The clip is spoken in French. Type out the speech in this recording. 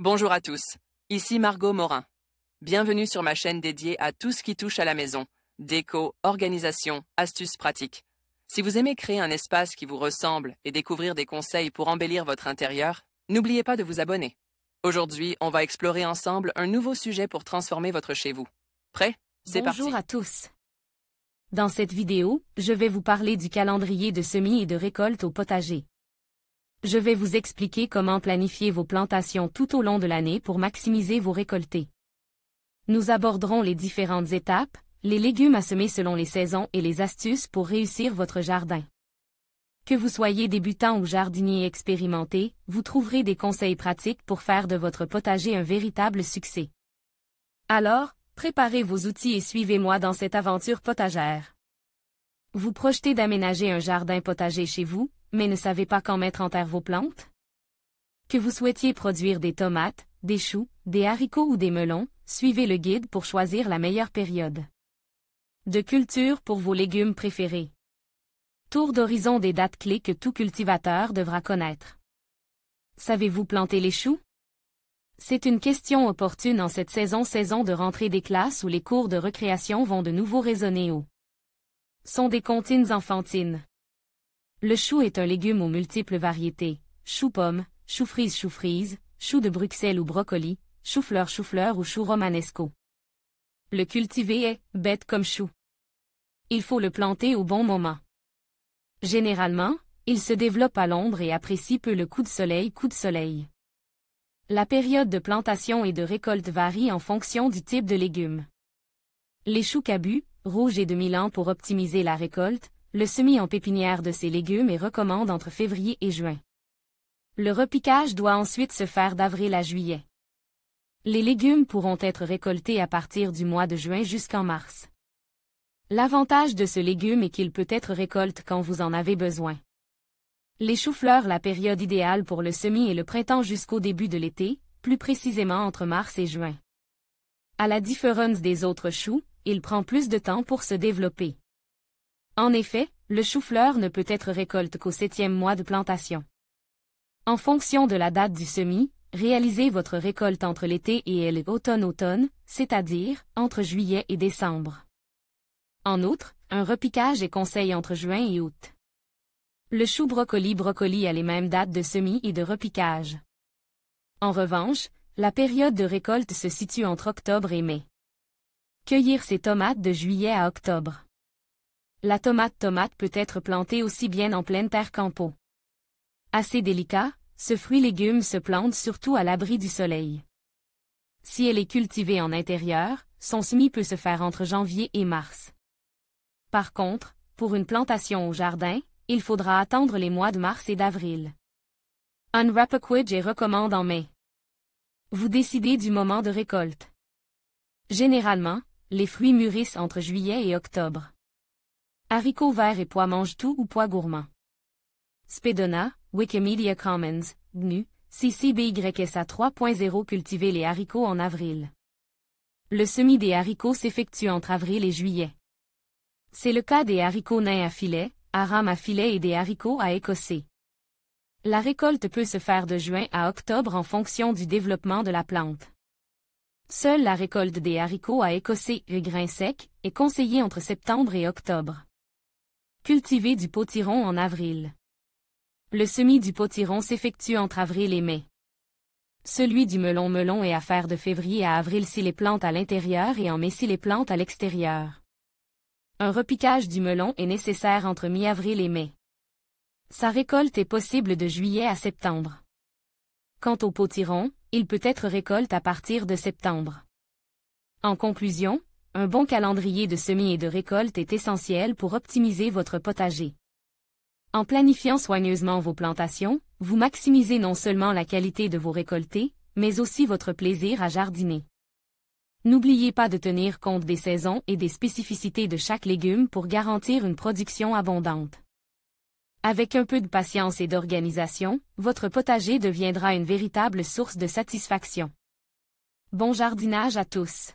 Bonjour à tous, ici Margot Morin. Bienvenue sur ma chaîne dédiée à tout ce qui touche à la maison, déco, organisation, astuces pratiques. Si vous aimez créer un espace qui vous ressemble et découvrir des conseils pour embellir votre intérieur, n'oubliez pas de vous abonner. Aujourd'hui, on va explorer ensemble un nouveau sujet pour transformer votre chez vous. Prêt? C'est parti! Bonjour à tous. Dans cette vidéo, je vais vous parler du calendrier de semis et de récolte au potager. Je vais vous expliquer comment planifier vos plantations tout au long de l'année pour maximiser vos récoltés. Nous aborderons les différentes étapes, les légumes à semer selon les saisons et les astuces pour réussir votre jardin. Que vous soyez débutant ou jardinier expérimenté, vous trouverez des conseils pratiques pour faire de votre potager un véritable succès. Alors, préparez vos outils et suivez-moi dans cette aventure potagère. Vous projetez d'aménager un jardin potager chez vous, mais ne savez pas quand mettre en terre vos plantes? Que vous souhaitiez produire des tomates, des choux, des haricots ou des melons, suivez le guide pour choisir la meilleure période de culture pour vos légumes préférés. Tour d'horizon des dates clés que tout cultivateur devra connaître. Savez-vous planter les choux? C'est une question opportune en cette saison de rentrée des classes où les cours de récréation vont de nouveau résonner au son des comptines enfantines. Le chou est un légume aux multiples variétés, chou-pomme, chou-frise, chou de Bruxelles ou brocoli, chou-fleur ou chou romanesco. Le cultiver est bête comme chou. Il faut le planter au bon moment. Généralement, il se développe à l'ombre et apprécie peu le coup de soleil. La période de plantation et de récolte varie en fonction du type de légume. Les choux cabus, rouges et de Milan pour optimiser la récolte, le semis en pépinière de ces légumes est recommande entre février et juin. Le repiquage doit ensuite se faire d'avril à juillet. Les légumes pourront être récoltés à partir du mois de juin jusqu'en mars. L'avantage de ce légume est qu'il peut être récolté quand vous en avez besoin. Les choux-fleurs, la période idéale pour le semis est le printemps jusqu'au début de l'été, plus précisément entre mars et juin. À la différence des autres choux, il prend plus de temps pour se développer. En effet, le chou-fleur ne peut être récolté qu'au 7e mois de plantation. En fonction de la date du semis, réalisez votre récolte entre l'été et l'automne, c'est-à-dire entre juillet et décembre. En outre, un repiquage est conseillé entre juin et août. Le chou brocoli a les mêmes dates de semis et de repiquage. En revanche, la période de récolte se situe entre octobre et mai. Cueillir ces tomates de juillet à octobre. La tomate peut être plantée aussi bien en pleine terre qu'en pot. Assez délicat, ce fruit-légume se plante surtout à l'abri du soleil. Si elle est cultivée en intérieur, son semis peut se faire entre janvier et mars. Par contre, pour une plantation au jardin, il faudra attendre les mois de mars et d'avril. Un repiquage est recommandé en mai. Vous décidez du moment de récolte. Généralement, les fruits mûrissent entre juillet et octobre. Haricots verts et pois mange-tout ou pois gourmands. Spedona, Wikimedia Commons, GNU, CCBYSA 3.0 Cultiver les haricots en avril. Le semis des haricots s'effectue entre avril et juillet. C'est le cas des haricots nains à filet, à rame à filet et des haricots à écossais. La récolte peut se faire de juin à octobre en fonction du développement de la plante. Seule la récolte des haricots à écossais grains secs est conseillée entre septembre et octobre. Cultiver du potiron en avril. Le semis du potiron s'effectue entre avril et mai. Celui du melon est à faire de février à avril si les plantes à l'intérieur et en mai si les plantes à l'extérieur. Un repiquage du melon est nécessaire entre mi-avril et mai. Sa récolte est possible de juillet à septembre. Quant au potiron, il peut être récolté à partir de septembre. En conclusion, un bon calendrier de semis et de récolte est essentiel pour optimiser votre potager. En planifiant soigneusement vos plantations, vous maximisez non seulement la qualité de vos récoltés, mais aussi votre plaisir à jardiner. N'oubliez pas de tenir compte des saisons et des spécificités de chaque légume pour garantir une production abondante. Avec un peu de patience et d'organisation, votre potager deviendra une véritable source de satisfaction. Bon jardinage à tous!